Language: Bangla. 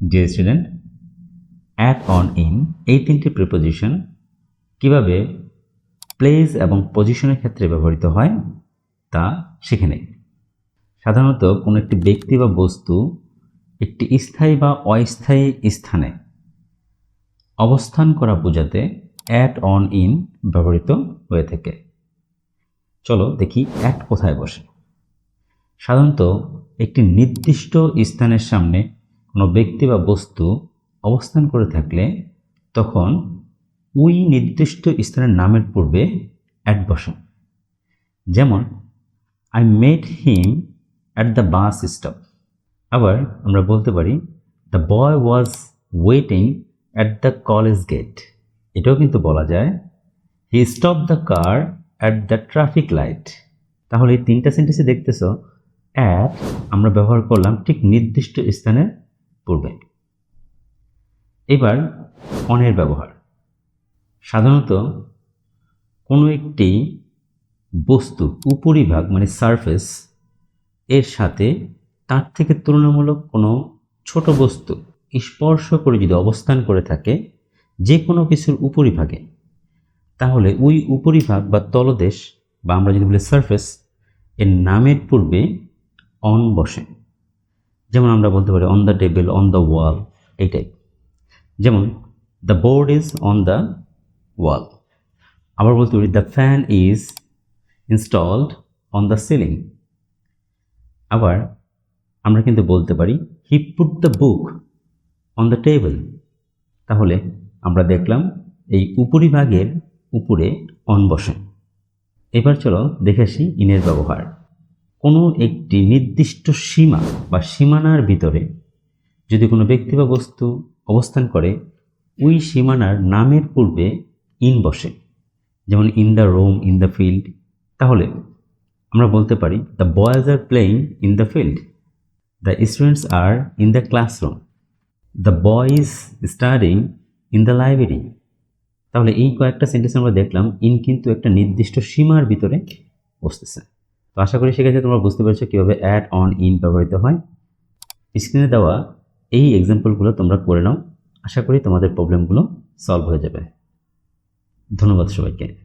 Dear student, at, on, in এই তিনটি প্রিপোজিশন কিভাবে প্লেস এবং পজিশনের ক্ষেত্রে ব্যবহৃত হয় তা শিখে নেই। সাধারণত কোনো একটি ব্যক্তি বা বস্তু একটি স্থায়ী বা অস্থায়ী স্থানে অবস্থান করা বোঝাতে অ্যাট, অন, ইন ব্যবহৃত হয়ে থাকে। চলো দেখি অ্যাট কোথায় বসে। সাধারণত একটি নির্দিষ্ট স্থানের সামনে কোনো ব্যক্তি বা বস্তু অবস্থান করে থাকলে তখন ওই নির্দিষ্ট স্থানের নামের পূর্বে অ্যাট বসে। যেমন I met him at the bus stop. আবার আমরা বলতে পারি the boy was waiting at the college gate. এটাও কিন্তু বলা যায় he stop the car at the traffic light. তাহলে এই তিনটা সেন্টেন্সে দেখতেছ অ্যাট আমরা ব্যবহার করলাম ঠিক নির্দিষ্ট স্থানের পূর্বে। এবার অনের ব্যবহার। সাধারণত কোনো একটি বস্তু উপরিভাগ মানে সারফেস এর সাথে তার থেকে তুলনামূলক কোনো ছোট বস্তু স্পর্শ করে যদি অবস্থান করে থাকে যে কোনো কিছুর উপরিভাগে, তাহলে ওই উপরিভাগ বা তলদেশ বা আমরা যদি বলি সারফেস এর নামের পূর্বে অন বসে। যেমন আমরা বলতে পারি on the table, on the wall, এইটাই। যেমন the board is on the wall. আবার বলতে পারি the fan is installed on the ceiling. আবার আমরা কিন্তু বলতে পারি he put the book on the table. তাহলে আমরা দেখলাম এই উপরিভাগের উপরে অন বসে। এবার চলো দেখে আসি ইনের ব্যবহার। কোনো একটি নির্দিষ্ট সীমা বা সীমানার ভিতরে যদি কোনো ব্যক্তি বা বস্তু অবস্থান করে ওই সীমানার নামের পূর্বে ইন বসে। যেমন in the room, in the field. তাহলে আমরা বলতে পারি the boys are playing in the field, the students are in the classroom, the boy is studying in the library. তাহলে এই কয়েকটা সেন্টেন্স আমরা দেখলাম ইন কিন্তু একটা নির্দিষ্ট সীমার ভিতরে বসতেছে। তো আশা করি সেক্ষেত্রে তোমরা বুঝতে পেরেছো কীভাবে অ্যাট, অন, ইন ব্যবহৃত হয়। স্ক্রিনে দেওয়া এই এক্সাম্পলগুলো তোমরা করে নাও। আশা করি তোমাদের প্রবলেমগুলো সলভ হয়ে যাবে। ধন্যবাদ সবাইকে।